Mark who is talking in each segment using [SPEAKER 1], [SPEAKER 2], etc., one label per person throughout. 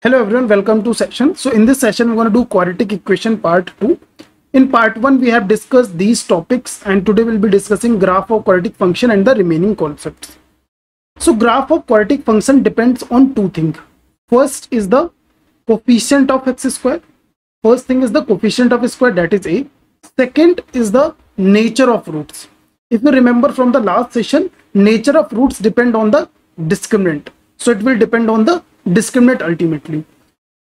[SPEAKER 1] Hello everyone, welcome to session. So in this session, we're going to do quadratic equation part 2. In part 1, we have discussed these topics and today we'll be discussing graph of quadratic function and the remaining concepts. So graph of quadratic function depends on two things. First is the coefficient of x square. First thing is the coefficient of square, that is a. Second is the nature of roots. If you remember from the last session, nature of roots depend on the discriminant. So it will depend on the discriminant ultimately.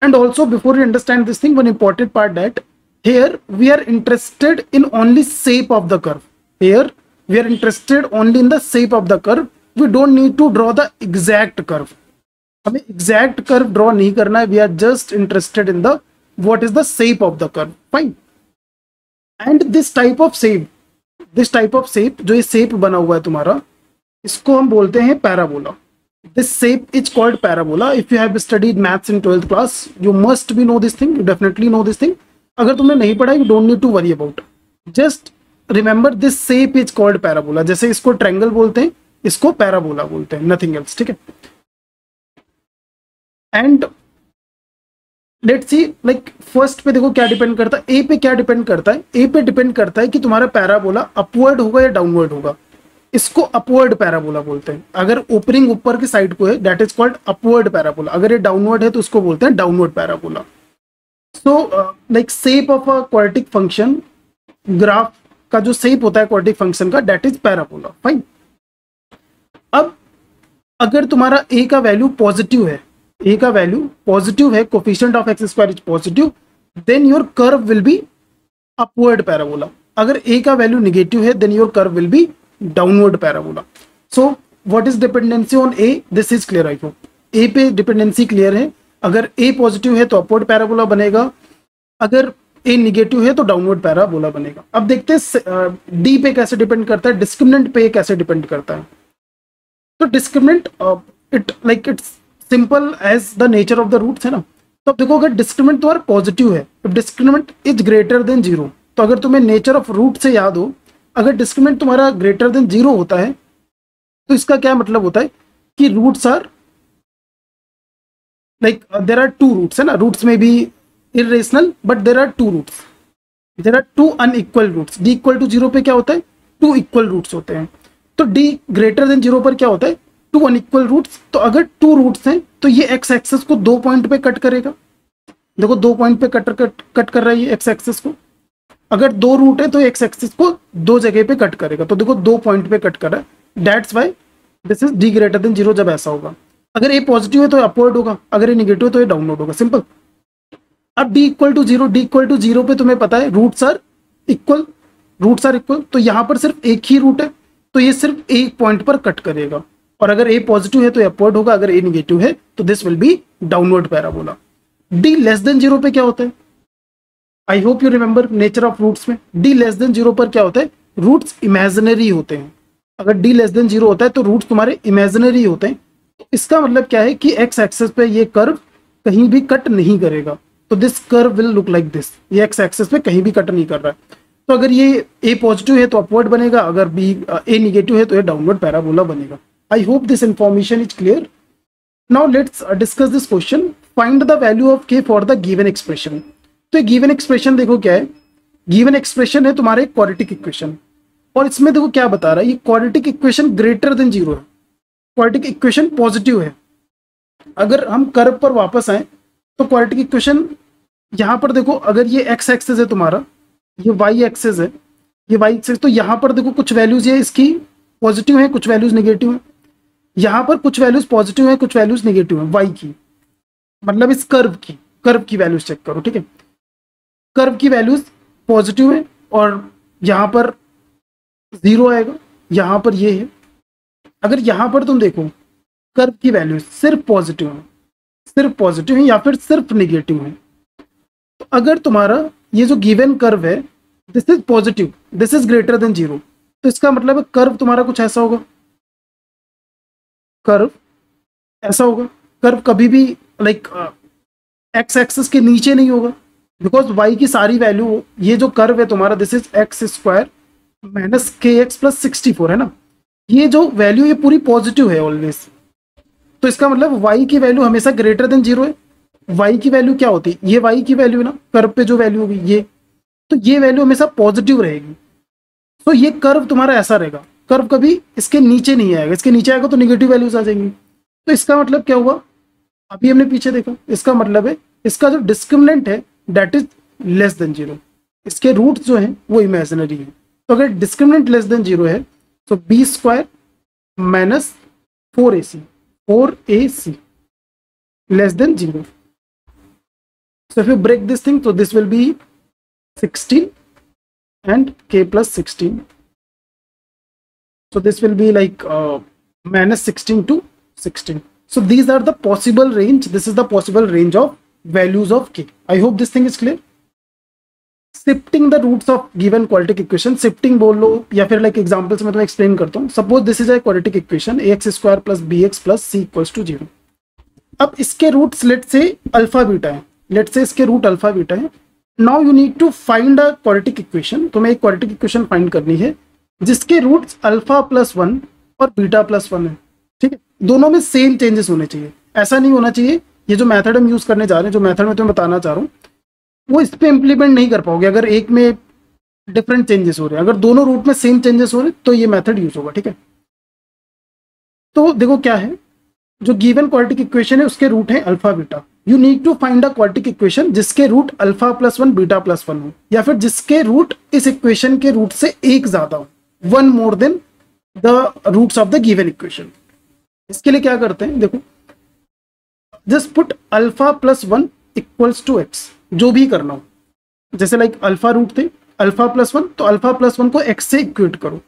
[SPEAKER 1] And also before you understand this thing, one important part that here we are interested in only shape of the curve. Here we are interested only in the shape of the curve. We don't need to draw the exact curve. हमें exact curve draw नहीं करना है. We are just interested in the what is the shape of the curve. Fine. And this type of shape जो ये shape बना हुआ है तुम्हारा, इसको हम बोलते हैं parabola. This shape is called parabola. If you have studied maths in 12th class, you must be know this thing. You definitely know this thing. अगर तुमने नहीं पढ़ा, you don't need to worry about. Just remember this shape is called parabola. जैसे इसको triangle बोलते हैं, इसको parabola बोलते हैं. Nothing else. ठीक है? And let's see, like first पे देखो क्या डिपेंड करता है. A पे क्या डिपेंड करता है? A पे डिपेंड करता है कि तुम्हारा पैराबोला अपवर्ड होगा या डाउनवर्ड होगा. इसको अपवर्ड पैराबोला बोलते हैं. अगर ओपनिंग ऊपर की साइड को है, that is called upward parabola. अगर ये डाउनवर्ड है तो उसको बोलते हैं downward parabola. So like shape of a quadratic function, graph का जो शेप होता है क्वाड्रेटिक फंक्शन का, दैट इज पैराबोला. फाइन. अब अगर तुम्हारा a का वैल्यू पॉजिटिव है, a का वैल्यू पॉजिटिव है, coefficient of X square is positive, then your curve will be upward parabola. अगर a का वैल्यू नेगेटिव है, then your curve will be downward parabola. So what is dependency on a? This is clear. I hope a पे dependency clear है. अगर a positive है तो upward parabola बनेगा, अगर a नेगेटिव है तो डाउनवर्ड पैराबोला बनेगा. अब देखते हैं d पे कैसे डिपेंड करता है, डिस्क्रिमिनेंट पे कैसे डिपेंड करता है. तो discriminant it's simple as the nature of the roots है ना. तो अब देखो, अगर डिस्क्रिमिनेंट तुम्हारा पॉजिटिव है, if discriminant is greater than 0, तो अगर तुम्हें नेचर ऑफ रूट से याद हो, अगर डिस्क्रिमिनेंट तुम्हारा ग्रेटर देन 0 होता है तो इसका क्या मतलब होता है कि roots are like there are two roots है ना. रूट्स में भी irrational, but there are two roots, there are two unequal roots. d equal to 0 पे क्या होता है? टू इक्वल रूट्स होते हैं. तो d ग्रेटर देन 0 पर क्या होता है? Two unequal roots. तो अगर टू रूट्स हैं तो ये एक्स एक्सेस को 2 पॉइंट पे कट करेगा. देखो 2 पॉइंट पे कट कर रहा है ये एक्स एक्सेस को. अगर 2 रूट है तो एक्स एक्सिस को 2 जगह पे कट करेगा. तो देखो 2 पॉइंट पे कट कर रहा है. That's why this is d greater than 0 जब ऐसा होगा. अगर a पॉजिटिव है तो अपवर्ड होगा, अगर a नेगेटिव है तो ये डाउनवर्ड होगा. सिंपल. अब d इक्वल टू 0 पे तुम्हें पता है रूट्स आर इक्वल. तो यहाँ पर सिर्फ एक ही रूट है, तो ये सिर्फ एक पॉइंट पर कट करेगा. और अगर a पॉजिटिव है तो अपवर्ड होगा, अगर a नेगेटिव है तो this will be downward parabola. d less than 0 पे क्या होता है? I hope you remember nature of roots में d लेस देन 0 पर क्या होता है? रूट्स इमेजिनरी होते हैं. अगर d लेस देन 0 होता है तो रूट्स तुम्हारे इमेजिनरी होते हैं. तो इसका मतलब क्या है कि x एक्सेस पे ये कर्व कहीं भी कट नहीं करेगा. तो this curve will look like this. ये x एक्सेस पे कहीं भी कट नहीं कर रहा है. तो अगर ये a पॉजिटिव है तो अपवर्ड बनेगा, अगर a नेगेटिव है तो ये डाउनवर्ड पैराबोला बनेगा. आई hope this information is clear. Now let's discuss this question. Find the value of k for the given expression. तो गिवन एक्सप्रेशन देखो क्या है. गिवन एक्सप्रेशन है तुम्हारे क्वाड्रेटिक इक्वेशन, और इसमें देखो क्या बता रहा है. ये क्वाड्रेटिक इक्वेशन ग्रेटर देन 0 है. क्वाड्रेटिक इक्वेशन पॉजिटिव है. अगर हम कर्व पर वापस आए तो क्वाड्रेटिक इक्वेशन यहाँ पर देखो, अगर ये एक्स एक्सेस है तुम्हारा, ये वाई एक्सेस है, ये वाई एक्सेस, तो यहाँ पर देखो कुछ वैल्यूज ये इसकी पॉजिटिव है, कुछ वैल्यूज नेगेटिव है. यहाँ पर कुछ वैल्यूज पॉजिटिव है, कुछ वैल्यूज नेगेटिव है वाई की, मतलब इस कर्व की वैल्यूज चेक करो. ठीक है, कर्व की वैल्यूज पॉजिटिव है और यहाँ पर 0 आएगा, यहाँ पर ये है. अगर यहाँ पर तुम देखो कर्व की वैल्यूज सिर्फ पॉजिटिव है या फिर सिर्फ नेगेटिव है. तो अगर तुम्हारा ये जो गिवन कर्व है, this is positive, this is greater than 0, तो इसका मतलब है कर्व तुम्हारा कुछ ऐसा होगा. कर्व ऐसा होगा. कर्व कभी भी लाइक एक्स एक्सिस के नीचे नहीं होगा, बिकॉज वाई की सारी वैल्यू, ये जो कर्व है तुम्हारा, this is x square minus के एक्स प्लस 64 है ना. ये जो वैल्यू ये पूरी पॉजिटिव है ऑलवेज. तो इसका मतलब वाई की वैल्यू हमेशा ग्रेटर देन 0 है. y की वैल्यू क्या होती है, ये y की वैल्यू है ना, कर्व पे जो वैल्यू होगी ये, तो ये वैल्यू हमेशा पॉजिटिव रहेगी। तो ये कर्व तुम्हारा ऐसा रहेगा, कर्व कभी इसके नीचे नहीं आएगा, इसके नीचे आएगा तो निगेटिव वैल्यूज आ जाएंगी। तो इसका मतलब क्या हुआ, अभी हमने पीछे देखा, इसका मतलब है इसका जो डिस्क्रिमिनेंट है दैट इज लेस देन 0, इसके रूट जो है वो इमेजिनरी है। तो अगर डिस्क्रिमिनेंट लेस देन 0 है तो B square minus 4ac less than 0। So if you break this thing, so this will be 16 and k plus 16. So this will be like minus 16 to 16. So these are the possible range. This is the possible range of values of k. I hope this thing is clear. Shifting the roots of given quadratic equation. Shifting बोल लो या फिर like examples में तुम्हें explain करता हूँ. Suppose this is a quadratic equation ax square plus bx plus c equals to 0. अब इसके roots let say alpha beta है, लेट से इसके रूट अल्फा बीटा है। Now you need to find a quadratic equation, तुम्हें एक quadratic equation find करनी है जिसके रूट्स अल्फा प्लस 1 और बीटा प्लस 1 है। ठीक है, दोनों में सेम चेंजेस होने चाहिए, ऐसा नहीं होना चाहिए ये जो मेथड हम यूज करने जा रहे हैं, जो मेथड मैं तुम्हें बताना चाह रहा हूँ वो इस पे इम्प्लीमेंट नहीं कर पाओगे अगर एक में डिफरेंट चेंजेस हो रहे हैं। अगर दोनों रूट में सेम चेंजेस हो रहे हैं तो ये मेथड यूज होगा। ठीक है, तो देखो क्या है, जो गिवन क्वाड्रेटिक इक्वेशन है उसके रूट है alpha beta. You need to find a quadratic equation जिसके root alpha plus 1 beta plus 1 हो, या फिर जिसके रूट इस इक्वेशन के रूट से एक ज्यादा हो, one more than the roots of the given equation. इसके लिए क्या करते हैं, देखो just put alpha plus 1 equals to X, जो भी करना हो, जैसे लाइक अल्फा रूट थे अल्फा प्लस 1, तो अल्फा प्लस 1 को एक्स से इक्वेट करो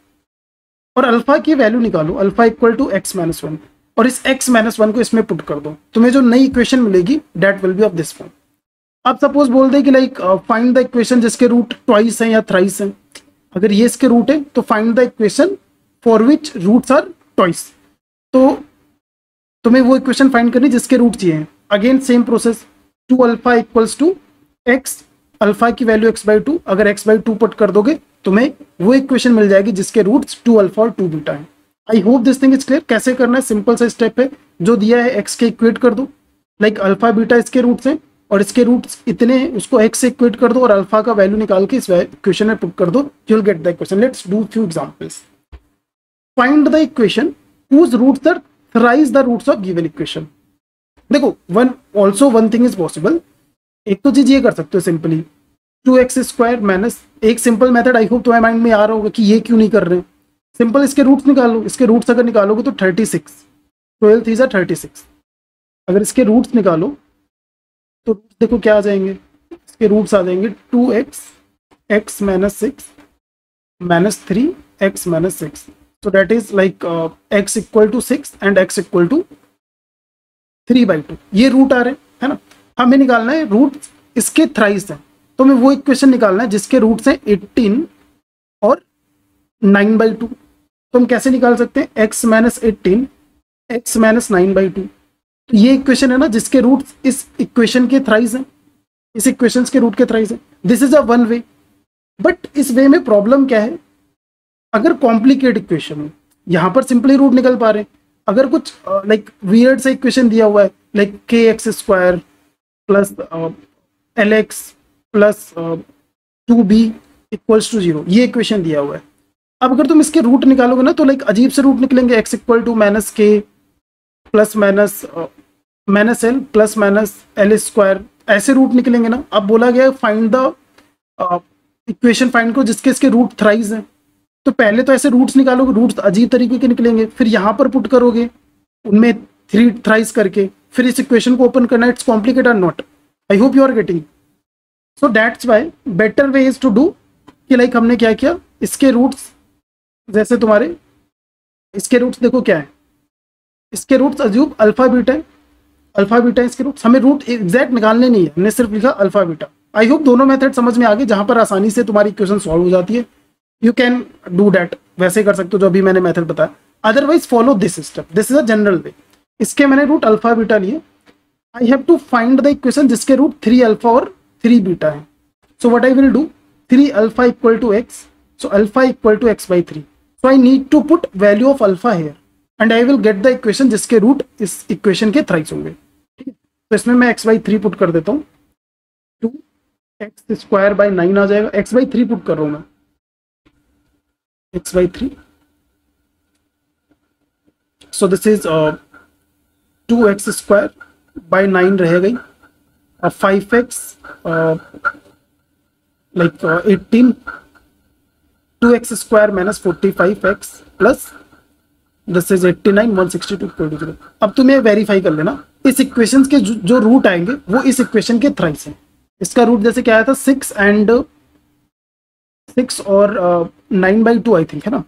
[SPEAKER 1] और अल्फा की वैल्यू निकालो, alpha equal to X minus 1, और इस x माइनस 1 को इसमें पुट कर दो, तुम्हें जो नई इक्वेशन मिलेगी that will be of this form. अब सपोज बोल दे कि लाइक फाइंड द इक्वेशन जिसके रूट ट्वाइस है या थ्राइस है, अगर ये इसके रूट है तो find the equation for which roots are twice, तो तुम्हें वो इक्वेशन फाइंड करनी जिसके रूट चाहिए। Again same process, 2 alpha equals to X, alpha की वैल्यू x/2, अगर x/2 पुट कर दोगे तुम्हें वो इक्वेशन मिल जाएगी जिसके रूट्स 2 अल्फा और 2 बीटा है। I hope this thing is clear. कैसे करना है, सिंपल सा स्टेप है, जो दिया है x के इक्वेट कर दो, लाइक अल्फा बीटा इसके रूट्स हैं और इसके रूट्स इतने हैं, उसको x से इक्वेट कर दो और अल्फा का वैल्यू निकाल के इस इक्वेशन में पुट कर दो, you will get the equation. Let's do few examples. Find the equation whose roots are thrice the roots of given equation। देखो वन थिंग इज पॉसिबल, एक तो चीज ये कर सकते हो सिंपली 2x स्क्वायर माइनस, एक सिंपल मेथड आई होप तुम्हारे माइंड में आ रहा होगा कि ये क्यों नहीं कर रहे हैं, सिंपल इसके रूट्स निकालो, इसके रूट्स अगर निकालोगे तो 36, 12 is 36, अगर इसके रूट्स निकालो तो देखो क्या आ जाएंगे, इसके रूट्स आ जाएंगे 2x x minus 6 minus 3x minus 6, so that is like x equal to 6 and x equal to 3/2, ये रूट आ रहे है ना। हमें निकालना है रूट इसके थ्राइस है, तो हमें वो इक्वेशन निकालना है जिसके रूट्स हैं 18 और 9/2। तो हम कैसे निकाल सकते हैं, x माइनस 18 x माइनस 9/2, तो ये इक्वेशन है ना जिसके रूट्स इस इक्वेशन के थ्राइस हैं, इस इक्वेशन के रूट के थ्राइस हैं। This is a one way, but इस वे में प्रॉब्लम क्या है, अगर कॉम्प्लिकेट इक्वेशन हो, यहाँ पर सिंपली रूट निकल पा रहे हैं, अगर कुछ लाइक वियर्ड सा इक्वेशन दिया हुआ है like kx square plus lx plus 2b equals to 0, ये इक्वेशन दिया हुआ है। अब अगर तुम इसके रूट निकालोगे ना तो लाइक अजीब से रूट निकलेंगे, x इक्वल टू माइनस के plus minus minus L plus minus L square, ऐसे रूट निकलेंगे ना। अब बोला गया फाइंड द इक्वेशन फाइंड करो जिसके इसके रूट थ्राइस हैं, तो पहले तो ऐसे रूट्स निकालोगे, रूट्स अजीब तरीके के निकलेंगे, फिर यहाँ पर पुट करोगे उनमें 3 थ्राइस करके, फिर इस इक्वेशन को ओपन करना, it's complicated not. I hope you are getting. So that's why better way is to do कि लाइक हमने क्या किया, इसके रूट्स जैसे तुम्हारे इसके रूट्स देखो क्या है, इसके रूट्स अजूब अल्फा बीटा है, अल्फा बीटा है इसके रूट्स, हमें रूट एग्जैक्ट निकालने नहीं है, हमने सिर्फ लिखा अल्फा बीटा। आई होप दोनों मेथड समझ में आ गए, जहां पर आसानी से तुम्हारी इक्वेशन सॉल्व हो जाती है, यू कैन डू दैट, वैसे कर सकते हो जो अभी मैंने मेथड बताया। Otherwise follow this step, this is a general way. इसके मैंने रूट अल्फा बीटा लिए, I have to find the equation जिसके रूट 3 अल्फा और 3 बीटा है। So what I will do, 3 alpha equal to x, so alpha equal to x/3, so I need to put value of alpha here and I will get the equation जिसके root इस equation के thrice होंगे। ठीक है, तो इसमें मैं x by three put कर देता हूँ, 2x² बाई 9 आ जाएगा। एक्स बाई थ्री पुट कर रहा हूँ मैं, x by three. So this is 2x² by 9 रह गई, और 5x like 18, 2x² minus 45x plus this is 89, 162 0। अब तुम्हें वेरीफाई कर लेना, इस इक्वेशन के जो रूट आएंगे वो इस इक्वेशन के थ्राइस हैं। इसका रूट जैसे क्या आया था 6 और 9/2 आई थिंक है ना,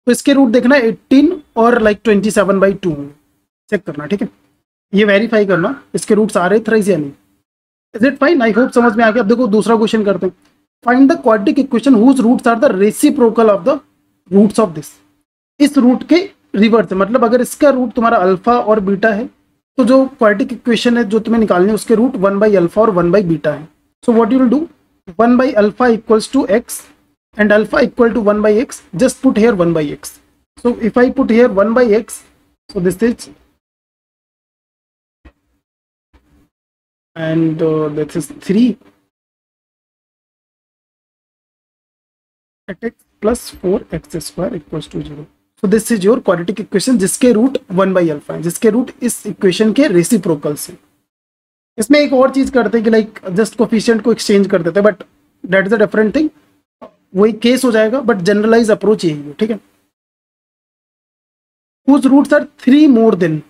[SPEAKER 1] तो इसके रूट देखना 18 और लाइक 27/2 चेक करना, ठीक है। ये वेरीफाई करना इसके रूट्स आ रहे थ्राइस या नहीं। Is it fine? I hope समझ में आ गया। अब देखो दूसरा क्वेश्चन करते हैं। Find the quadratic equation whose roots are the reciprocal of the roots of this. इस रूट के रिवर्स है, मतलब अगर इसका रूट तुम्हारा अल्फा और बीटा है तो जो क्वाड्रेटिक इक्वेशन है जो तुम्हें निकालनी है उसके रूट 1/अल्फा और 1/बीटा है। So what you will do, 1/अल्फा equals to x and alpha equal to 1/x, just put here 1/x. So if I put here 1/x, so this is, and this is 3 at x plus 4x square equals to 0. So this is your quadratic equation जिसके root 1/अल्फा है, जिसके root इस equation के reciprocal से। इसमें एक और चीज करते हैं कि लाइक जस्ट कोफिशिएंट को एक्सचेंज कर देते हैं, but that is a different thing, वही केस हो जाएगा, बट जनरलाइज अप्रोच यही है, ठीक है। whose roots are 3 more than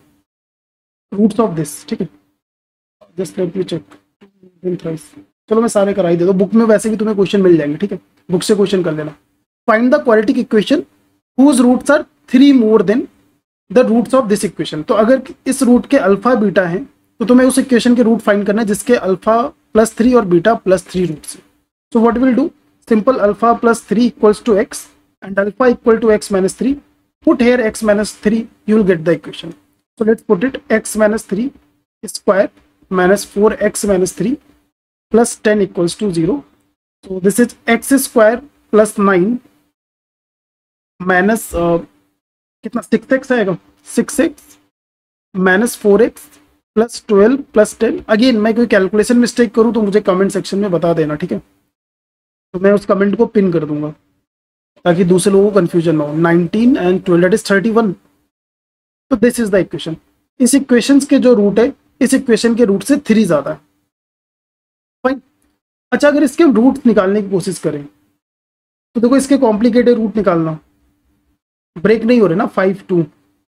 [SPEAKER 1] roots of this, ठीक है। Just let me check thrice. चलो मैं सारे कराई दे दो, बुक में वैसे भी तुम्हें क्वेश्चन मिल जाएंगे, ठीक है, बुक से क्वेश्चन कर लेना। Find the quadratic equation whose roots are 3 more than the roots of this equation। तो अगर इस रूट के अल्फा बीटा है तो तुम्हें उस इक्वेशन के रूट फाइंड करना है जिसके अल्फा +3 और बीटा +3 रूट्स है। So what will do, simple alpha plus 3 equals to x and alpha equal to x minus 3. Put here x minus 3, you will get the equation. So let's put it, x minus 3 square minus 4x minus 3 plus 10 equals to 0. So this is x square plus 9 minus कितना 6x आएगा, 6x minus 4x plus 12 plus 10। Again मैं कोई calculation mistake करूँ तो मुझे comment section में बता देना, ठीक है, तो मैं उस कमेंट को पिन कर दूंगा ताकि दूसरे लोगों को कंफ्यूजन ना हो। 19 and 12 that is 31। तो दिस इज द इक्वेशन। इस इक्वेशन के जो रूट है इस इक्वेशन के रूट से 3 ज्यादा है, फाइन। अच्छा, अगर इसके रूट निकालने की कोशिश करें तो देखो इसके कॉम्प्लिकेटेड रूट निकालना, ब्रेक नहीं हो रहे ना, 5 2 है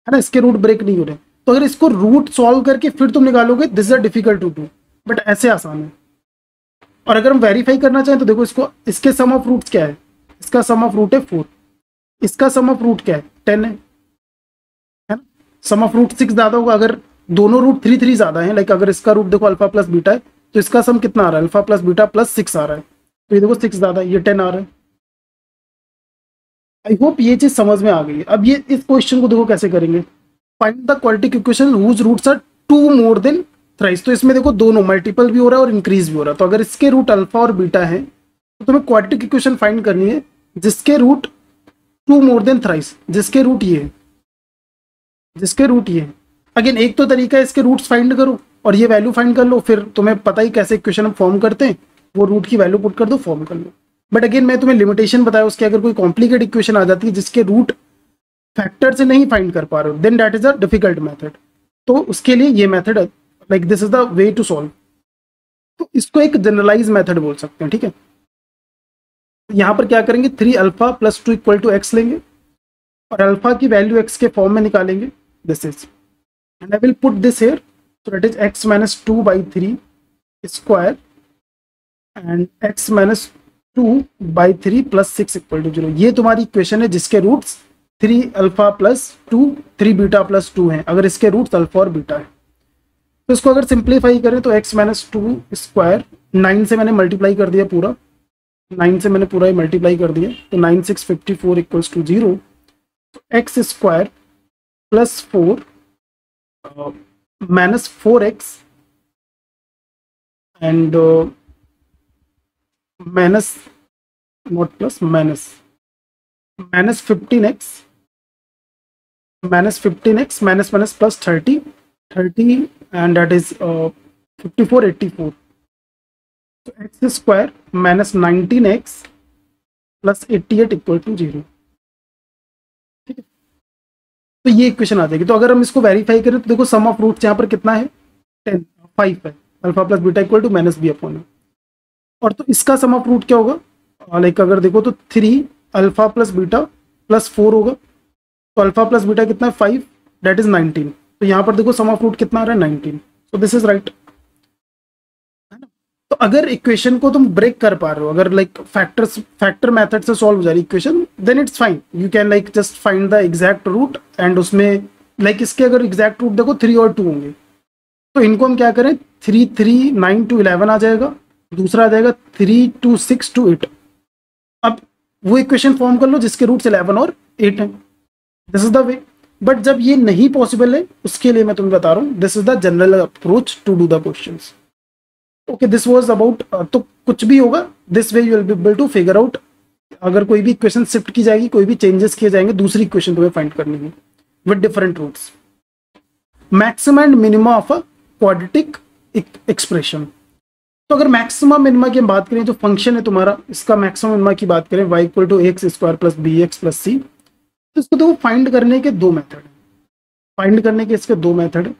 [SPEAKER 1] ना, इसके रूट ब्रेक नहीं हो रहे। तो अगर इसको रूट सॉल्व करके फिर तुम निकालोगे, this is difficult to do, but ऐसे आसान है। और अगर हम वेरीफाई करना चाहें तो देखो इसको, इसके सम ऑफ रूट्स क्या है, इसका सम ऑफ रूट है 4, इसका सम ऑफ रूट क्या है 10 है ना, सम ऑफ रूट 6 ज्यादा होगा अगर दोनों रूट 3 3 ज्यादा है। लाइक अगर इसका रूट देखो अल्फा प्लस बीटा है तो इसका सम कितना आ रहा है, अल्फा प्लस बीटा प्लस 6 आ रहा है, तो ये देखो 6 ज्यादा है, ये 10 आ रहा है। आई होप ये चीज समझ में आ गई है। अब ये इस क्वेश्चन को देखो कैसे करेंगे, find the quadratic equation whose roots are 2 more than thrice. तो इसमें देखो दोनों मल्टीपल भी हो रहा है और इंक्रीज भी हो रहा है। तो अगर इसके रूट अल्फा और बीटा है तो तुम्हें क्वाड्रेटिक इक्वेशन फाइंड करनी है जिसके रूट 2 मोर देन थ्राइस, जिसके रूट ये है, जिसके रूट ये है। अगेन एक तो तरीका है इसके रूट्स फाइंड करो और ये वैल्यू फाइंड कर लो, फिर तुम्हें पता ही कैसे इक्वेशन हम फॉर्म करते हैं, वो रूट की वैल्यू पुट कर दो, फॉर्म कर लो। बट अगेन मैं तुम्हें लिमिटेशन बताया उसके, अगर कोई कॉम्प्लिकेटेड इक्वेशन आ जाती है जिसके रूट फैक्टर से नहीं फाइंड कर पा रहे हो, then that is a difficult method. तो उसके लिए ये method like this is the way to solve. तो इसको एक जनरलाइज मेथड बोल सकते हैं, ठीक है। यहाँ पर क्या करेंगे, 3 alpha plus 2 equal to x लेंगे और अल्फा की वैल्यू एक्स के फॉर्म में निकालेंगे, this is, and I will put this here, so that is x minus 2/3 square and x minus 2/3 plus 6 equal to 0। ये तुम्हारी इक्वेशन है जिसके roots 3 alpha plus 2 3 beta plus 2 हैं, अगर इसके रूट्स अल्फा और बीटा है। तो इसको अगर सिंप्लीफाई करें तो एक्स माइनस 2 स्क्वायर, 9 से मैंने मल्टीप्लाई कर दिया पूरा, 9 से मैंने पूरा ही मल्टीप्लाई कर दिया, तो 9 6 54 equals to 0। X square plus 4 minus 4x and minus not plus minus minus 15x minus minus minus plus 30 and that is 54 84, तो x square minus 19x plus 88 equal to 0। ठीक है, तो ये इक्वेशन आ जाएगी। तो अगर हम इसको वेरीफाई करें तो देखो सम ऑफ रूट्स यहाँ पर कितना है 10 5 है, alpha plus beta equal to minus B upon. और तो इसका सम ऑफ रूट क्या होगा, लाइक अगर देखो तो 3 अल्फा प्लस बीटा प्लस 4 होगा, तो अल्फा प्लस बीटा कितना है 5, दैट इज 19। तो यहाँ पर देखो सम ऑफ रूट कितना आ रहा है 19, सो दिस इज राइट, है ना। तो अगर इक्वेशन को तुम ब्रेक कर पा रहे हो, अगर लाइक फैक्टर मेथड से सॉल्व हो जा रही equation, then it's fine, you can like just find the exact root and उसमें लाइक इसके अगर एग्जैक्ट रूट देखो 3 और 2 होंगे, तो इनको हम क्या करें 3 3 9 to 11 आ जाएगा, दूसरा आ जाएगा 3 2 6 to 8। अब वो इक्वेशन फॉर्म कर लो जिसके रूट्स 11 और 8 हैं, this is the way. But जब ये नहीं पॉसिबल है उसके लिए मैं तुम्हें बता रहा हूँ, this is the general approach to do the questions. Okay, this was about, तो कुछ भी होगा this way you will be able to figure out. अगर कोई भी इक्वेशन शिफ्ट की जाएगी, कोई भी चेंजेस किए जाएंगे, दूसरी इक्वेशन तुम्हें फाइंड करनी है with different roots. Maximum and minimum of a quadratic expression. तो अगर मैक्सिमम मिनिमा की हम बात करें, जो फंक्शन है तुम्हारा, इसका मैक्सिमम मिनिमा की बात करें y equal to x square plus b x plus c, तो इसको देखो फाइंड करने के दो मेथड है, फाइंड करने के इसके दो मेथड है।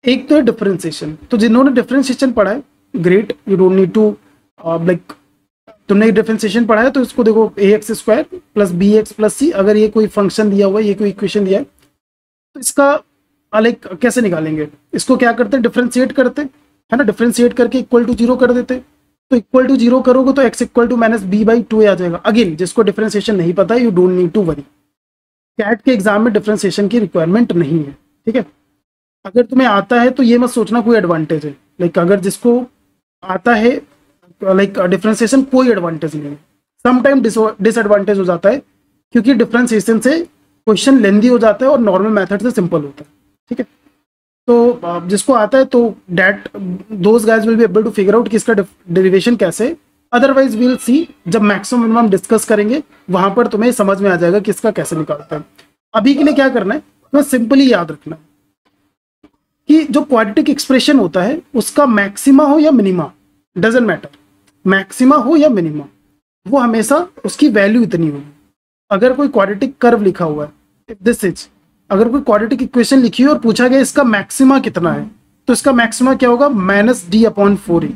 [SPEAKER 1] एक तो है डिफरेंशिएशन, तो जिन्होंने डिफरेंशिएशन पढ़ा है great, you don't need to like, तुमने डिफरेंशिएशन पढ़ा है तो इसको देखो a x square plus b x plus c, अगर ये कोई फंक्शन दिया हुआ है, ये कोई इक्वेशन दिया है, तो इसका लाइक कैसे निकालेंगे, इसको क्या करते हैं डिफरेंशिएट करते हैं, है ना, डिफरेंशिएट करके इक्वल टू 0 कर देते। तो इक्वल टू 0 करोगे तो x equal to minus B by 2 आ जाएगा। अगेन जिसको डिफरेंशिएशन नहीं पता है, you don't need to worry, CAT के एग्जाम में डिफरेंशिएशन की रिक्वायरमेंट नहीं है। ठीक है, अगर तुम्हें आता है तो ये मत सोचना कोई एडवांटेज है, लाइक अगर जिसको आता है लाइक डिफरेंशिएशन कोई एडवांटेज नहीं है, समटाइम डिसएडवांटेज हो जाता है, क्योंकि डिफरेंशिएशन से क्वेश्चन लेंदी हो जाता है और नॉर्मल मेथड से सिंपल होता है। ठीक है, तो जिसको आता है तो that those guys will be able to figure out कि इसका डेरिवेशन कैसे। अदरवाइज वील सी, जब मैक्सिमम मिनिमम डिस्कस करेंगे वहां पर तुम्हें समझ में आ जाएगा कि इसका कैसे निकालता है। अभी के लिए क्या करना है, तो सिंपली याद रखना है कि जो क्वाड्रेटिक एक्सप्रेशन होता है उसका मैक्सिमा हो या मिनिमा, डजेंट मैटर, मैक्सिमा हो या मिनिमा, वो हमेशा उसकी वैल्यू इतनी होगी। अगर कोई क्वाड्रेटिक कर्व लिखा हुआ है, इफ दिस इज, अगर कोई क्वाड्रेटिक इक्वेशन लिखी है और पूछा गया इसका मैक्सिमा कितना है, तो इसका मैक्सिमा क्या होगा माइनस डी अपॉन 4।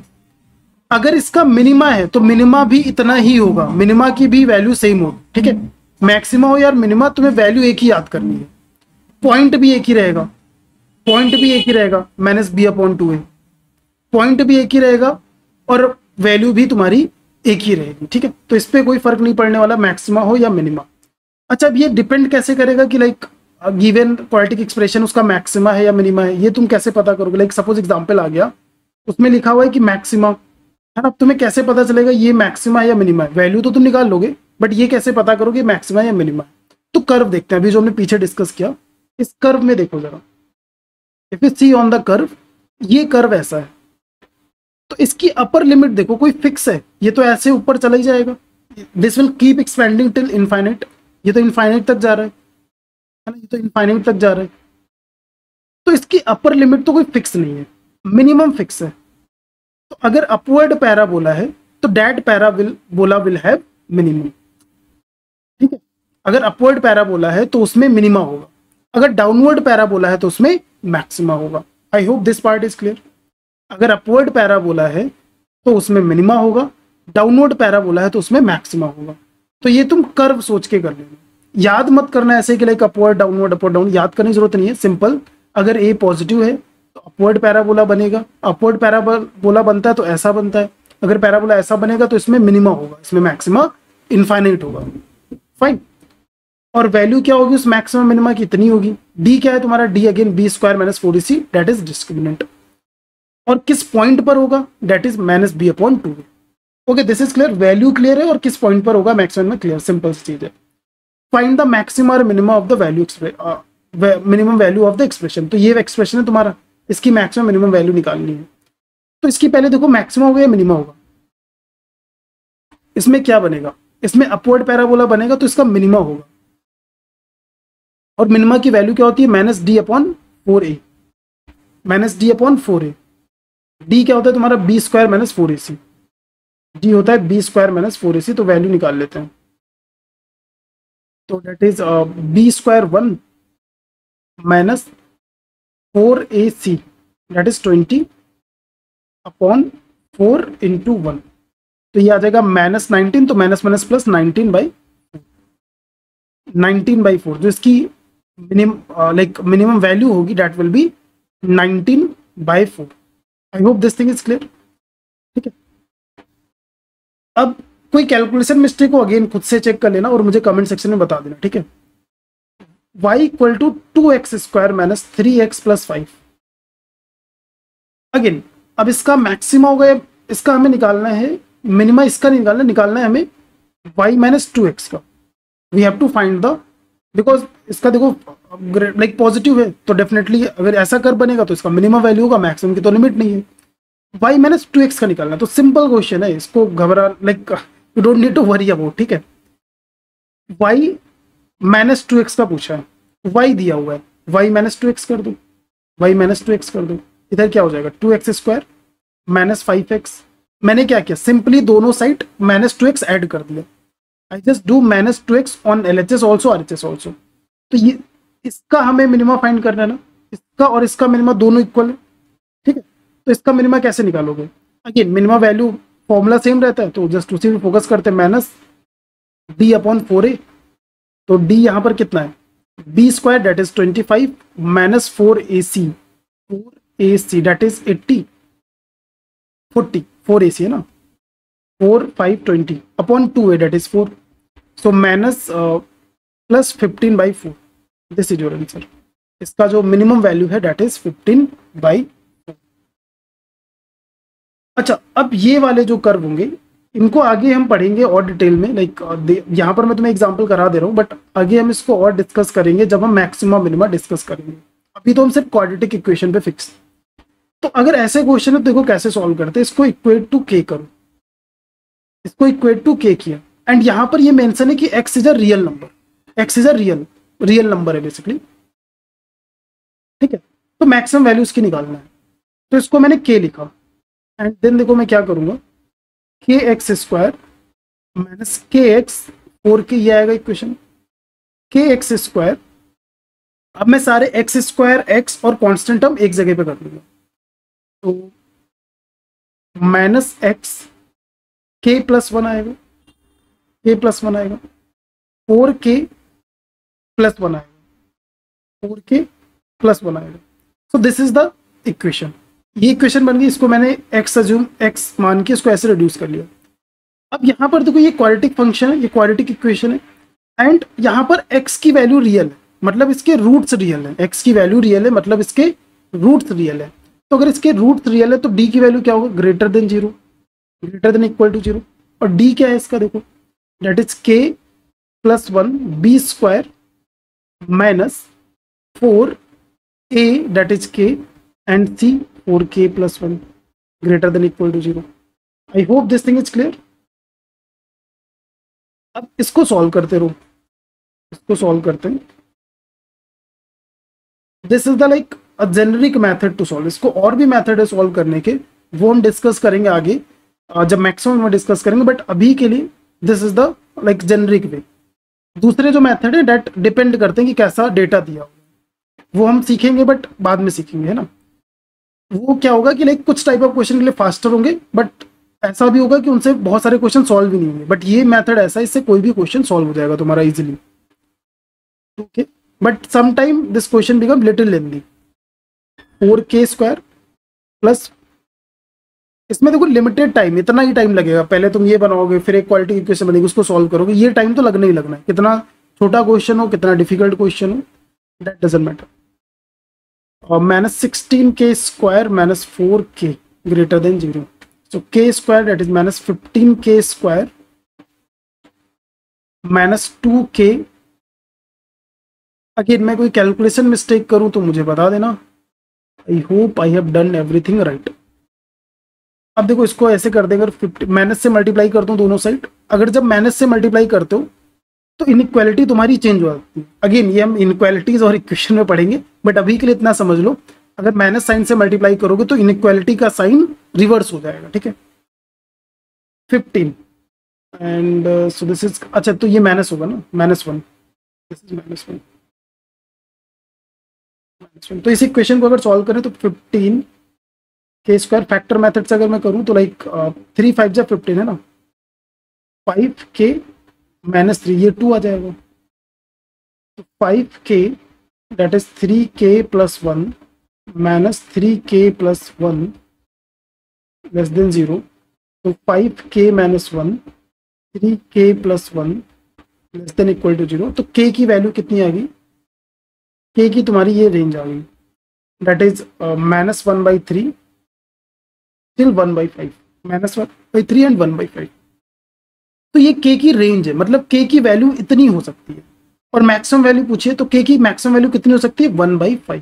[SPEAKER 1] अगर इसका मिनिमा है तो मिनिमा भी इतना ही होगा, मिनिमा की भी वैल्यू सेम होगी। ठीक है, मैक्सिमा हो या मिनिमा, तुम्हें वैल्यू एक ही याद करनी है, पॉइंट भी एक ही रहेगा, पॉइंट भी एक ही रहेगा माइनस बी अपॉन 2 है, पॉइंट भी एक ही रहेगा और वैल्यू भी तुम्हारी एक ही रहेगी। ठीक है, तो इस पर कोई फर्क नहीं पड़ने वाला मैक्सिमा हो या मिनिमा। अच्छा, अब ये डिपेंड कैसे करेगा कि लाइक गिवन क्वाड्रेटिक एक्सप्रेशन उसका मैक्सिमा है या मिनिमा है, ये तुम कैसे पता करोगे। लाइक सपोज एग्जांपल आ गया, उसमें लिखा हुआ है कि मैक्सिमा, है ना, तुम्हें कैसे पता चलेगा ये मैक्सिमा है या मिनिमा है, वैल्यू तो तुम निकाल लोगे, बट ये कैसे पता करोगे मैक्सिमा या मिनिमा है। तो कर्व देखते हैं, अभी जो हमने पीछे डिस्कस किया, इस कर्व में देखो जरा, if you see on the curve, ये कर्व ऐसा है, तो इसकी अपर लिमिट देखो कोई फिक्स है, ये तो ऐसे ऊपर चला ही जाएगा, this will keep expanding till infinite, ये तो इनफाइनाइट तक जा रहा है ना, ये तो इनफाइनाइट तक जा रहा है, तो इसकी अपर लिमिट तो कोई फिक्स नहीं है, मिनिमम फिक्स है। तो अगर अपवर्ड पैराबोला है तो that parabola will have minimum. ठीक है, अगर अपवर्ड पैराबोला है तो उसमें मिनिमा होगा, अगर डाउनवर्ड पैराबोला है तो उसमें मैक्सिमा होगा। आई hope this part is clear. अगर अपवर्ड पैराबोला है तो उसमें मिनिमा होगा, डाउनवर्ड पैराबोला है तो उसमें मैक्सिमा होगा। तो ये तुम कर्व सोच के कर लेना, याद मत करना ऐसे कि like upward downward upward down, याद करने की जरूरत नहीं है। सिंपल, अगर ए पॉजिटिव है तो अपवर्ड पैराबोला बनेगा, अपवर्ड पैराबोला बनता है तो ऐसा बनता है, अगर पैराबोला ऐसा बनेगा तो इसमें मिनिमा होगा, इसमें मैक्सिमा इनफाइनाइट होगा। फाइन, और वैल्यू क्या होगी उस मैक्सिमम मिनिमा की, इतनी होगी। डी क्या है तुम्हारा, D again B square minus 4ac, that is discriminant, और किस पॉइंट पर होगा, that is minus B upon 2। Okay, this is clear, value clear है और किस पॉइंट पर होगा मैक्सिमम में क्लियर, सिंपल सी चीज है। फाइंड द मैक्सिमम और minimum of the value, minimum value of the expression. तो ये एक्सप्रेशन है तुम्हारा, इसकी मैक्सिमम मिनिमम वैल्यू निकालनी है। तो इसकी पहले देखो मैक्सिमम होगा या मिनिमम होगा, इसमें क्या बनेगा, इसमें अपवर्ड पैराबोला बनेगा तो इसका मिनिमा होगा, और मिनिमा की वैल्यू क्या होती है minus D upon 4a, minus D upon 4a। D क्या होता है तुम्हारा B square minus 4ac, D होता है बी स्क्वायर माइनस 4ac, तो वैल्यू निकाल लेते हैं। तो that is B square 1 minus 4ac, that is 20 upon 4 into 1, तो ये आ जाएगा -19, तो माइनस माइनस प्लस 19/4, जो इसकी मिनिमम वैल्यू होगी that will be 19/4। I hope this thing is clear. ठीक है, अब कोई कैलकुलेशन मिस्टेक हो अगेन खुद से चेक कर लेना और मुझे कमेंट सेक्शन में बता देना। ठीक है, y equal to 2x square minus 3x plus 5। Again अब इसका मैक्सिमा होगा, इसका हमें निकालना है मिनिमा, इसका निकालना है हमें y माइनस 2x का। We have to find the, because इसका देखो लाइक पॉजिटिव है, तो डेफिनेटली अगर ऐसा कर बनेगा तो इसका मिनिमम वैल्यू होगा, मैक्सिमम की तो लिमिट नहीं है। y माइनस 2x का निकालना, तो सिंपल क्वेश्चन है, इसको घबरा like you don't need to worry about. ठीक है, y माइनस 2x का पूछा है, y दिया हुआ है, y माइनस 2x कर दो, y माइनस 2x कर दो, इधर क्या हो जाएगा 2x स्क्वायर माइनस 5x। मैंने क्या किया, सिंपली दोनों साइड माइनस 2x ऐड कर दिया। I just do minus 2x on LHS also RHS also. तो ये इसका हमें मिनिमा फाइंड करना है ना, इसका और इसका मिनिमा दोनों इक्वल है। ठीक है, तो इसका मिनिमा कैसे निकालोगे, again minima value formula same रहता है, तो जस्ट उसी पे फोकस करते हैं, माइनस d अपॉन 4a। तो d यहाँ पर कितना है, b square that is 25 minus 4ac, 4ac that is 80, 4ac है ना, 4 5 20 upon 2a that is 4, so minus plus 15/4, this is your answer. इसका जो मिनिमम वैल्यू है डेट इज 15/4। अच्छा, अब ये वाले जो कर्व होंगे इनको आगे हम पढ़ेंगे और डिटेल में, लाइक यहाँ पर मैं तुम्हें एग्जांपल करा दे रहा हूँ, बट आगे हम इसको और डिस्कस करेंगे जब हम मैक्सिमा मिनिमा डिस्कस करेंगे। अभी तो हम सिर्फ क्वाड्रेटिक इक्वेशन पे फिक्स। तो अगर ऐसे क्वेश्चन है तो देखो कैसे सॉल्व करते हैं, इसको इक्वेट टू के करो, इसको इक्वेट टू के किया, एंड यहाँ पर ये मेंशन है कि x is a real number, x is a real number है बेसिकली। ठीक है, तो मैक्सिमम वैल्यू इसकी निकालना है, तो इसको मैंने k लिखा, एंड देन देखो मैं क्या करूंगा, kx square minus kx 4k, ये आएगा इक्वेशन kx स्क्वायर। अब मैं सारे x स्क्वायर x और कांस्टेंट टर्म एक जगह पे कर लूंगा, तो माइनस x k प्लस 1 आएगा, k प्लस 1 आएगा, 4k प्लस 1 आएगा, 4k प्लस 1 आएगा। सो दिस इज द इक्वेशन, ये इक्वेशन बन गई, इसको मैंने x अज्यूम x मान के इसको ऐसे रिड्यूस कर लिया। अब यहाँ पर देखो ये क्वाड्रेटिक फंक्शन है, ये क्वाड्रेटिक इक्वेशन है, एंड यहाँ पर x की वैल्यू रियल है, मतलब इसके रूट्स रियल है, x की वैल्यू रियल है मतलब इसके रूट्स रियल है। तो अगर इसके रूट्स रियल है तो d की वैल्यू क्या होगा, greater than 0, greater than equal to 0। और d क्या है इसका, देखो that is k plus 1 b square minus 4a that is k and c 4k plus 1 greater than equal to 0। I hope this thing is clear. अब इसको solve करते रहो, इसको सॉल्व करते हैं। This is the like a generic method to solve, इसको और भी मेथड है सॉल्व करने के, वो हम डिस्कस करेंगे आगे जब मैक्सिमम में डिस्कस करेंगे, बट अभी के लिए this is the like generic way. दूसरे जो मेथड है डेट डिपेंड करते हैं कि कैसा डेटा दिया हो, वो हम सीखेंगे बट बाद में सीखेंगे, है ना। वो क्या होगा कि लाइक कुछ टाइप ऑफ क्वेश्चन के लिए फास्टर होंगे, बट ऐसा भी होगा कि उनसे बहुत सारे क्वेश्चन सॉल्व भी नहीं होंगे, बट ये मेथड ऐसा है, इससे कोई भी क्वेश्चन सॉल्व हो जाएगा तुम्हारा easily. Okay, but some time this question become little lengthy. 4k square plus, इसमें देखो लिमिटेड टाइम, इतना ही टाइम लगेगा, पहले तुम ये बनाओगे फिर एक क्वालिटी इक्वेशन बनेगी उसको सॉल्व करोगे, ये टाइम तो लगना ही लगना है, कितना छोटा क्वेश्चन हो कितना डिफिकल्ट क्वेश्चन हो दैट डजंट मैटर। और minus 16k square minus 4k greater than 0, so k square that is minus 15k square minus 2k। Again मैं कोई कैलकुलेशन मिस्टेक करूं तो मुझे बता देना। I hope I have done everything right. अब देखो इसको ऐसे कर देंगे, 50 माइनस से मल्टीप्लाई कर दूं दोनों साइड, अगर जब माइनस से मल्टीप्लाई करते हो तो इनइक्वालिटी तुम्हारी चेंज हो जाती है। अगेन ये हम इनइक्वालिटीज और इक्वेशन में पढ़ेंगे, बट अभी के लिए इतना समझ लो, अगर माइनस साइन से मल्टीप्लाई करोगे तो इनइक्वालिटी का साइन रिवर्स हो जाएगा, ठीक है। 15 एंड सो दिस इज, अच्छा तो ये माइनस होगा ना, -1, दिस इज -1। तो इस इक्वेशन को अगर सॉल्व करें तो 15 के स्क्वायर फैक्टर मेथड से अगर मैं करूं तो लाइक 3 5 जा 15 है ना, 5k -3 ये 2 आ जाएगा, तो 5k that is 3k plus 1 minus 3k plus 1 less than 0, तो 5k minus 1 3k plus 1 less than equal to 0, तो k की वैल्यू कितनी आ गई, k की तुम्हारी ये रेंज आ गई, that is -1/3 till 1/5, -1/3 and 1/5। तो ये k की रेंज है, मतलब k की वैल्यू इतनी हो सकती है, और मैक्सिमम वैल्यू पूछिए तो k की मैक्सिमम वैल्यू कितनी हो सकती है, 1/5।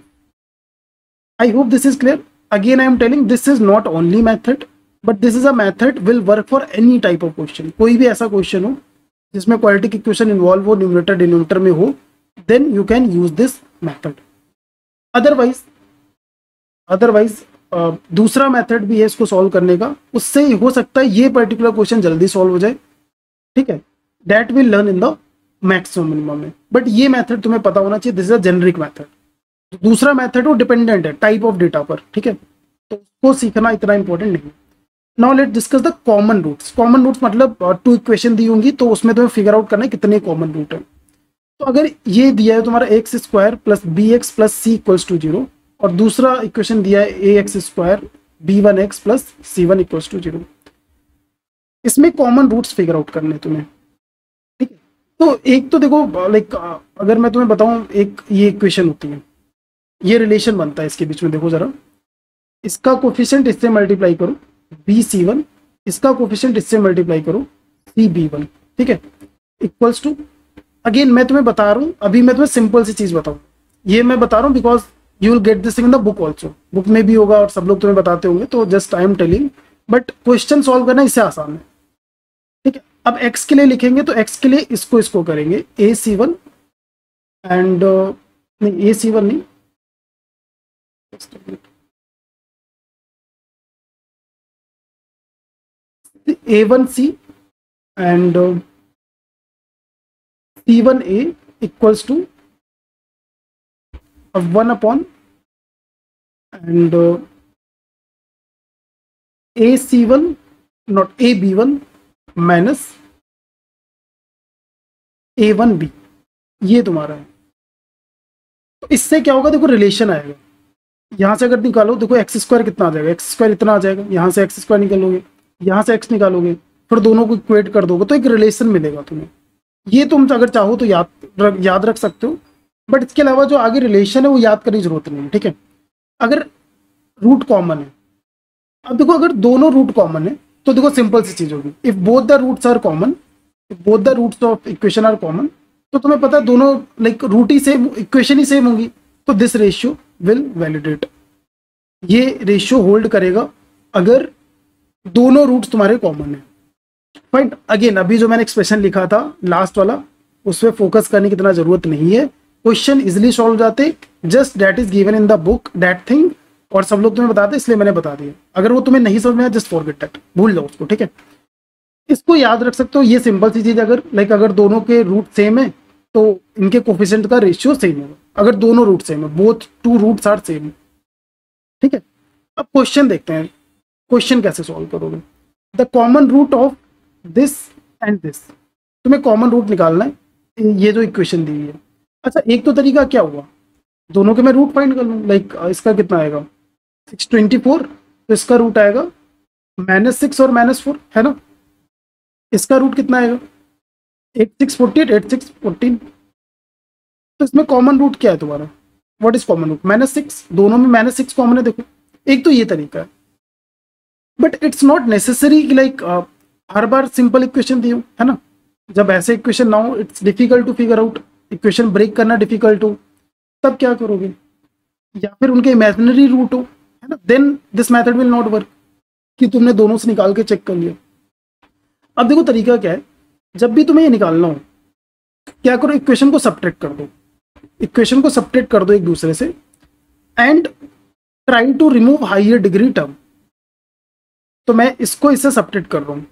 [SPEAKER 1] I hope this is clear. Again I am telling this is not only method, but this is a method will work for any type of question. कोई भी ऐसा क्वेश्चन हो जिसमें क्वाड्रेटिक इक्वेशन इन्वॉल्व हो, न्यूमरेटर डिनोमिनेटर में हो, then you can use this method. Otherwise दूसरा method भी है इसको सॉल्व करने का, उससे हो सकता है ये पर्टिकुलर क्वेश्चन जल्दी सॉल्व हो जाए, ठीक है। That will learn in the maximum minimum में, बट ये मेथड तुम्हें पता होना चाहिए, this is a generic method. दूसरा मेथड वो डिपेंडेंट है टाइप ऑफ डेटा पर, ठीक है, तो उसको सीखना इतना इंपॉर्टेंट नहीं है। Now let discuss the common roots. Common roots मतलब 2 इक्वेशन दी होंगी तो उसमें तुम्हें फिगर आउट करना है कितने कॉमन रूट है। तो अगर ये दिया है तुम्हारा x square plus b x plus c equals to 0, और दूसरा इक्वेशन दिया है a x square b one x plus c one equals to 0, इसमें कॉमन रूट्स फिगर आउट करने तुम्हें, ठीक है। तो एक तो देखो लाइक अगर मैं तुम्हें बताऊं, एक ये इक्वेशन होती है, ये रिलेशन बनता है इसके बीच में, देखो जरा, इसका कोफिशिएंट इससे मल्टीप्लाई करो BC1, इसका कोफिशिएंट इससे मल्टीप्लाई करो CB1, ठीक है, इक्वल्स टू, अगेन मैं तुम्हें बता रहा हूँ, अभी मैं तुम्हें सिंपल सी चीज बताऊँ, ये मैं बता रहा हूँ because you will get this in the book also, book में भी होगा और सब लोग तुम्हें बताते होंगे, तो just I am telling, but question solve करना इससे आसान है, ठीक है। अब x के लिए लिखेंगे तो x के लिए इसको करेंगे AC1 एंड नहीं, AC1 नहीं, A1C and C1A equals to 1 upon and AC1 not AB1 minus A1B, ये तुम्हारा है। तो इससे क्या होगा, देखो रिलेशन आएगा, यहां से अगर निकालो देखो एक्स स्क्वायर कितना आ जाएगा, एक्स स्क्वायर इतना आ जाएगा, यहां से एक्स स्क्वायर निकालोगे, यहाँ से x निकालोगे, फिर दोनों को इक्वेट कर दोगे तो एक रिलेशन मिलेगा तुम्हें। ये तुम अगर चाहो तो याद रख सकते हो, बट इसके अलावा जो आगे रिलेशन है वो याद करने की जरूरत नहीं है, ठीक है। अगर रूट कॉमन है, अब देखो अगर दोनों रूट कॉमन है तो देखो सिंपल सी चीज होगी, if both the roots are common, if both the roots of equation are common, तो तुम्हें पता है दोनों लाइक रूट ही सेम, इक्वेशन ही सेम होगी, तो दिस रेशियो विल वैलिडेट, ये रेशियो होल्ड करेगा अगर दोनों रूट्स तुम्हारे कॉमन है। फाइन, अगेन अभी जो मैंने एक्सप्रेशन लिखा था लास्ट वाला, उस पर फोकस करने की इतना जरूरत नहीं है, क्वेश्चन इजिली सॉल्व हो जाते, just that is given in the book that thing, और सब लोग तुम्हें बताते इसलिए मैंने बता दिया। अगर वो तुम्हें नहीं समझ में आया जस्ट फॉरगेट दैट, भूल जाओ उसको, ठीक है। इसको याद रख सकते हो, ये सिंपल सी चीज, अगर लाइक अगर दोनों के रूट सेम है तो इनके कोफिशिएंट का रेशियो सेम होगा, अगर दोनों रूट सेम है, बोथ 2 रूट्स आर सेम, ठीक है। अब क्वेश्चन देखते हैं, क्वेश्चन कैसे सॉल्व करोगे। The common root of this and this, तुम्हें कॉमन रूट निकालना है, ये जो इक्वेशन दी हुई है। अच्छा एक तो तरीका क्या हुआ, दोनों के मैं रूट फाइंड कर लूँ, लाइक इसका कितना आएगा 624, तो इसका रूट आएगा -6 और -4 है ना, इसका रूट कितना आएगा 8648 8614, तो इसमें कॉमन रूट क्या है तुम्हारा, व्हाट इज कॉमन रूट, -6, दोनों में -6 कॉमन है, देखो एक तो ये तरीका है, बट इट्स नॉट नेसेसरी कि लाइक हर बार सिंपल इक्वेशन दी हो, है ना। जब ऐसे इक्वेशन ना हो, it's difficult to figure out, equation break करना डिफिकल्ट हो, तब क्या करोगे, या फिर उनके इमेजिनरी रूट हो, है ना, then this method will not work, कि तुमने दोनों से निकाल के चेक कर लिया। अब देखो तरीका क्या है, जब भी तुम्हें ये निकालना हो, क्या करो, इक्वेशन को सब्ट्रैक्ट कर दो, इक्वेशन को सब्ट्रैक्ट कर दो एक दूसरे से, and try to remove higher degree term, तो मैं इसको इससे सब्ट्रैक्ट कर रहा हूं।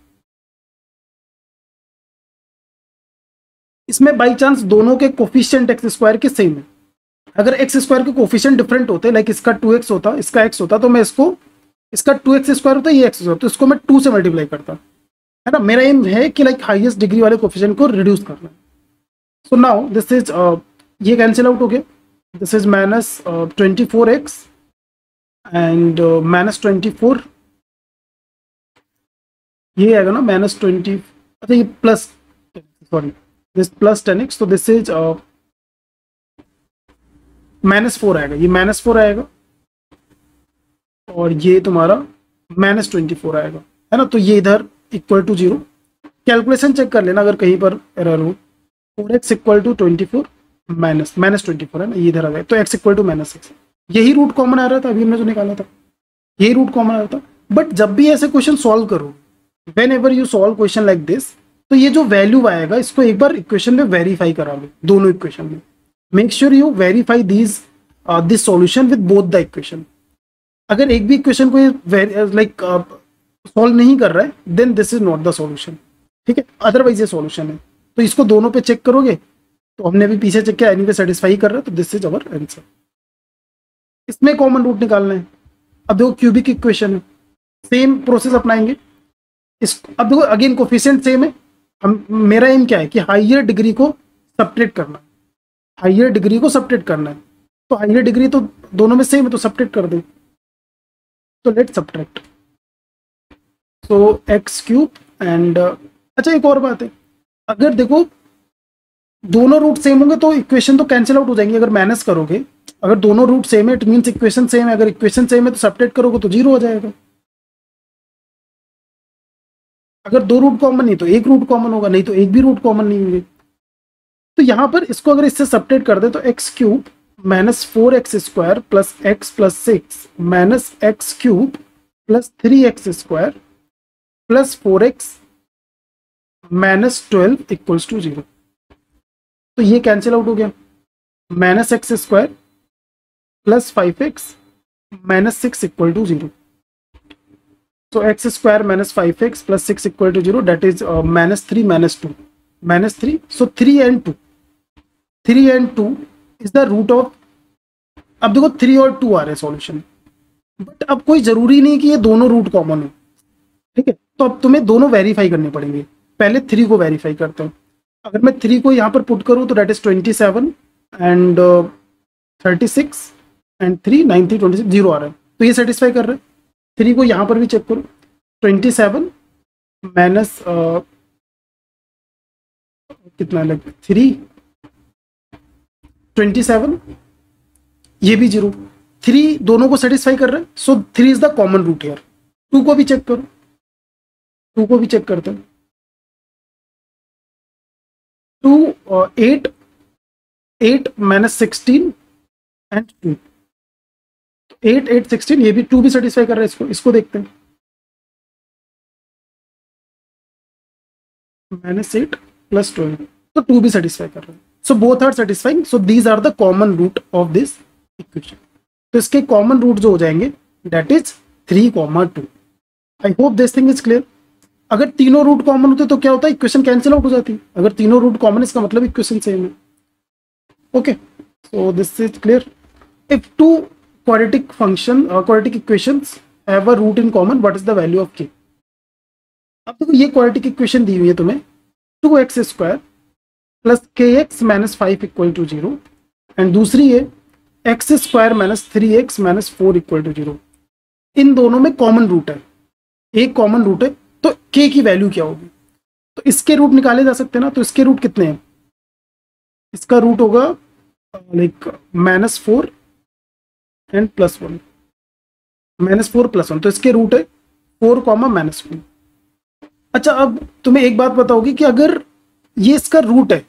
[SPEAKER 1] इसमें बाई चांस दोनों के कोफिशिएंट एक्स स्क्वायर के सेम है। अगर एक्स स्क्वायर के कोफिशिएंट डिफरेंट होते, लाइक इसका 2x होता, इसका x होता, तो मैं इसको, इसका 2x स्क्वायर होता, ये x होता, तो इसको मैं 2 से मल्टीप्लाई करता, है ना। मेरा एम है कि लाइक हाईएस्ट डिग्री वाले कोफिशिएंट को रिड्यूस करना। सो नाउ दिस इज, ये कैंसिल आउट हो गया, दिस इज -24x एंड -24, ये आएगा ना -20, अच्छा ये plus, sorry this plus 10x, तो दिस इज -4 आएगा, ये -4 आएगा और ये तुम्हारा -24 आएगा, है ना। तो ये इधर इक्वल टू 0, कैलकुलेशन चेक कर लेना अगर कहीं पर एरर हो। 4x इक्वल टू 24 -24 है ना, ये इधर आ जाए, तो x इक्वल टू -6, यही रूट कॉमन आ रहा था अभी हमने जो निकाला था, यही रूट कॉमन आ रहा था। बट जब भी ऐसे क्वेश्चन सॉल्व करो, when ever you solve question like this, तो ये जो वैल्यू आएगा इसको एक बार इक्वेशन में वेरीफाई करा लो, दोनों इक्वेशन में। Make sure you verify this solution with both the equation. अगर एक भी इक्वेशन को लाइक सॉल्व नहीं कर रहा है, then this is not the solution, ठीक है, अदरवाइज ये सॉल्यूशन है। तो इसको दोनों पे चेक करोगे, तो हमने भी पीछे चेक किया, एनीवे सेटिस्फाई कर रहा है, तो दिस इज अवर आंसर। इसमें कॉमन रूट निकालना है। अब देखो क्यूबिक इक्वेशन है, सेम प्रोसेस अपनाएंगे। अब देखो अगेन कोफिशिएंट सेम है, हम, मेरा एम क्या है कि हाइयर डिग्री को सब्ट्रैक्ट करना, हाइयर डिग्री को सब्ट्रैक्ट करना है। तो हाइयर डिग्री तो दोनों में सेम है, तो सब्ट्रैक्ट कर दे, तो late subtract, so x³ and अच्छा एक और बात है, अगर देखो दोनों रूट सेम होंगे तो इक्वेशन तो कैंसिल आउट हो जाएंगे अगर माइनस करोगे। अगर दोनों रूट सेम है इट मींस इक्वेशन सेम है, अगर इक्वेशन सेम है तो सब्ट्रैक्ट करोगे तो 0 हो जाएगा। अगर दो रूट कॉमन नहीं तो एक रूट कॉमन होगा, नहीं तो एक भी रूट कॉमन नहीं होंगे। तो यहां पर इसको अगर इससे सब्ट्रैक्ट कर दे तो x³ -4x² plus x plus 6 minus x³ plus 3x² plus 4x -12 equals to 0। तो ये कैंसिल आउट हो गया, -x² plus 5x -6 equal to 0। So x² minus 5x plus 6 equal to 0, that is -3 -2 -3, so 3 and 2, 3 and 2 is the root of, अब देखो 3 और 2 आ रहे हैं solution, but अब कोई जरूरी नहीं कि ये दोनों रूट कॉमन हो, ठीक है। तो अब तुम्हें दोनों वेरीफाई करने पड़ेंगे। पहले 3 को वेरीफाई करते हैं। अगर मैं 3 को यहाँ पर पुट करूँ तो that is 27 and 36 and 3 93 26 0 आ रहा है, तो ये सेटिस्फाई कर रहा है। 3 को यहाँ पर भी चेक करो, 27 माइनस कितना लग 3 27, ये भी 0, 3 दोनों को सेटिस्फाई कर रहा है, so 3 is the common root here. 2 को भी चेक करो, 2 को भी चेक करते हैं। 2 8 माइनस 16 एंड 2, 8 8 16, ये भी 2 भी सेटिस्फाई कर रहा है। इसको देखते हैं, -8 प्लस 12, तो 2 भी सेटिस्फाई कर रहा है। So both are satisfying, so these are the common root of this equation. तो इसके कॉमन रूट जो हो जाएंगे that is 3, 2। I hope this thing is clear. अगर तीनों रूट कॉमन होते तो क्या होता है, इक्वेशन कैंसिल आउट हो जाती है। अगर तीनों रूट कॉमन इसका मतलब इक्वेशन सेम है। Okay, so this is clear. If two quadratic equations have a root in common, what is the value of k? अब देखो ये quadratic equation दी हुई है तुम्हें, 2x² plus kx minus 5 equal to 0, and दूसरी है x² minus 3x minus 4 equal to 0। इन दोनों में कॉमन रूट है, एक कॉमन रूट है, तो k की वैल्यू क्या होगी? तो इसके रूट निकाले जा सकते हैं ना। तो इसके रूट कितने हैं? इसका रूट होगा लाइक -4 एंड +1, -4 +1, तो इसके रूट है 4, -1। अच्छा, अब तुम्हें एक बात बताओगी कि अगर ये इसका रूट है,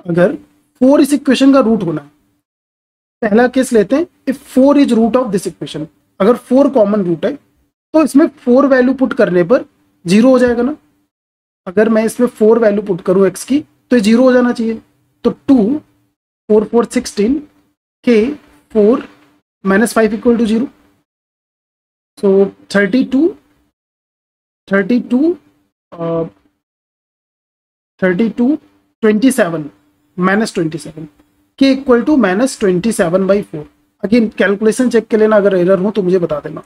[SPEAKER 1] अगर 4 इस इक्वेशन का रूट होना है, पहला केस लेते हैं, if 4 is root of this equation, अगर 4 कॉमन रूट है तो इसमें 4 वैल्यू पुट करने पर 0 हो जाएगा ना। अगर मैं इसमें 4 वैल्यू पुट करूं x की तो ये 0 हो जाना चाहिए। तो 2 4 4 16 k 4 -5 equal to 0, so 32 27 minus 27 k equal to minus 27/4। Again calculation check कर लेना, अगर एरर हो तो मुझे बता देना।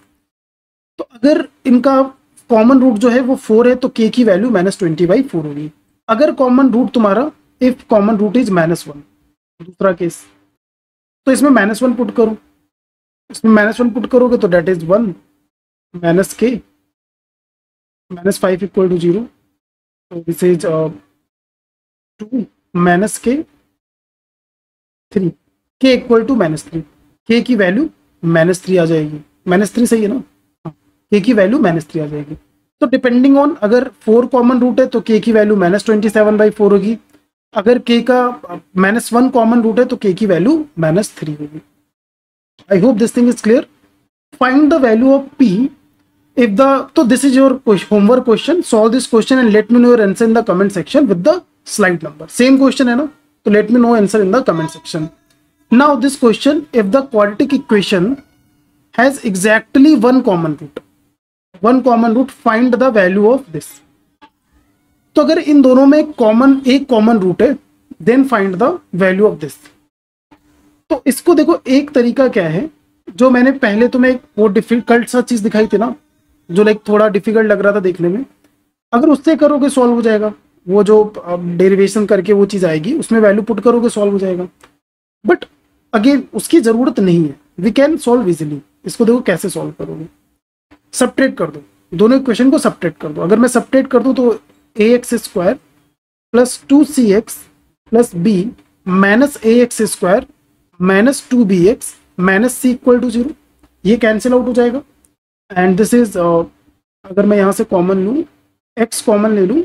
[SPEAKER 1] तो अगर इनका कॉमन रूट जो है वो 4 है तो के की वैल्यू -20/4 होगी। अगर कॉमन रूट तुम्हारा, इफ कॉमन रूट इज -1, दूसरा केस, तो इसमें -1 पुट करो, इसमें -1 पुट करोगे तो डेट इज 1 माइनस के -5 इक्वल टू 0, तो दिस इज 2 माइनस के 3, के इक्वल टू -3, के की वैल्यू -3 आ जाएगी, -3 सही है ना, के की वैल्यू -3 आ जाएगी। तो डिपेंडिंग ऑन, अगर 4 कॉमन रूट है तो के की वैल्यू -27/4 होगी, अगर के का -1 कॉमन रूट है तो के की वैल्यू -3 होगी। I hope this thing is clear. Find the value of p if the, तो this is your homework question, solve this question and let me know your answer in the comment section with the slide number. Same question है ना, तो let me know answer in the comment section. Now this question, if the quadratic equation has exactly one common root, find the value of this. तो अगर इन दोनों में एक common root है, then find the value of this. तो इसको देखो, एक तरीका क्या है, जो मैंने पहले तुम्हें एक वो डिफिकल्ट सा चीज दिखाई थी ना, जो लाइक थोड़ा डिफिकल्ट लग रहा था देखने में, अगर उससे करोगे सॉल्व हो जाएगा। वो जो डेरिवेशन करके वो चीज आएगी, उसमें वैल्यू पुट करोगे सॉल्व हो जाएगा। बट अगेन उसकी जरूरत नहीं है, वी कैन सॉल्व इजिली। इसको देखो कैसे सॉल्व करोगे, सब्ट्रैक्ट कर दो, दोनों इक्वेशन को सब्ट्रैक्ट कर दो। अगर मैं सब्ट्रैक्ट कर दूं तो ax² plus 2cx plus b minus ax² minus 2bx minus c equal to 0, ये कैंसिल आउट हो जाएगा। एंड दिस इज, अगर मैं यहाँ से कॉमन लूँ, x कॉमन ले लूँ,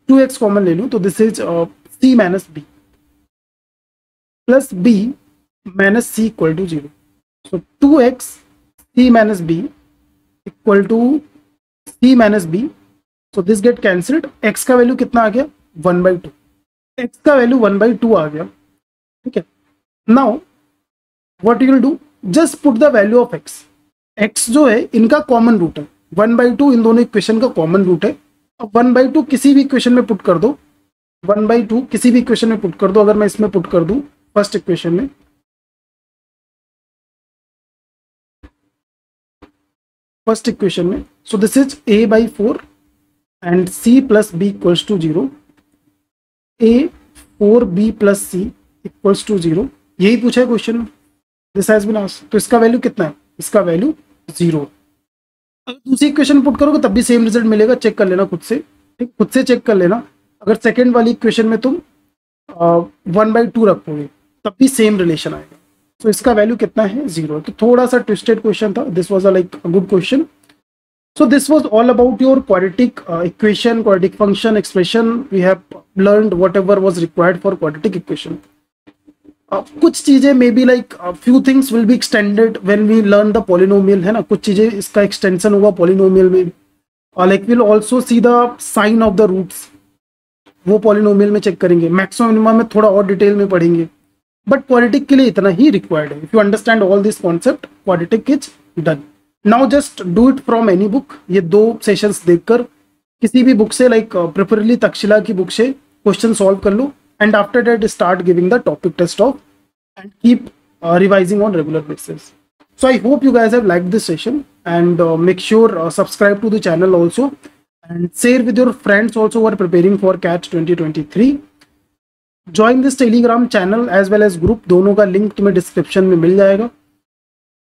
[SPEAKER 1] 2x कॉमन ले लूँ, तो this is c minus b plus b minus c equal to 0। सो 2x c minus b equal to c minus b, so this get cancelled. x का वैल्यू कितना आ गया, 1/2, x का वैल्यू 1/2 आ गया, ठीक है। Now what you will do, just put the value of x। x जो है इनका कॉमन रूट है, 1/2 इन दोनों इक्वेशन का कॉमन रूट है। अब 1/2 किसी भी इक्वेशन में पुट कर दो, 1/2 किसी भी इक्वेशन में पुट कर दो। अगर मैं इसमें पुट कर दूं फर्स्ट इक्वेशन में, so this is a/4 and c plus b equals to 0, a4b plus c equals to 0, यही पूछा है क्वेश्चन में, दिस हैज बीन आस्क्ड। तो इसका वैल्यू कितना है, इसका वैल्यू 0। अगर दूसरी इक्वेशन पुट करोगे तब भी सेम रिजल्ट मिलेगा, चेक कर लेना खुद से, ठीक, खुद से चेक कर लेना। अगर सेकेंड वाली इक्वेशन में तुम 1/2 रखोगे तब भी सेम रिलेशन आएगा। तो इसका वैल्यू कितना है, 0। तो थोड़ा सा ट्विस्टेड क्वेश्चन था, this was like a good question. So this was all about your quadratic equation, quadratic function, expression. We have learned whatever was required for quadratic equation. कुछ चीजें may be like few things will be extended when we learn the polynomial, है ना, कुछ चीजें इसका extension होगा polynomial में, और like we'll also see the sign of the roots, वो polynomial में चेक करेंगे। मैक्सिमम मिनिमम में थोड़ा और डिटेल में पढ़ेंगे, बट क्वाड्रेटिक के लिए इतना ही रिक्वायर्ड है। If you understand all this concept, quadratic is done. Now just do it from any book, ये 2 सेशंस देखकर किसी भी बुक से, लाइक प्रेफरेबली तक्षशिला की बुक से क्वेश्चन सॉल्व कर लो, and after that start giving the topic test of and keep revising on regular basis. So I hope you guys have liked this session, and make sure subscribe to the channel also, and share with your friends also who are preparing for CAT 2023. Join this Telegram channel as well as group, दोनों का link तुम्हें description में मिल जाएगा,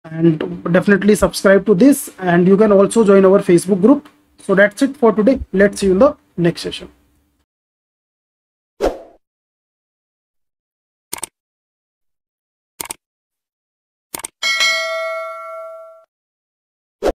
[SPEAKER 1] and definitely subscribe to this, and you can also join our Facebook group. So that's it for today. Let's see you in the next session.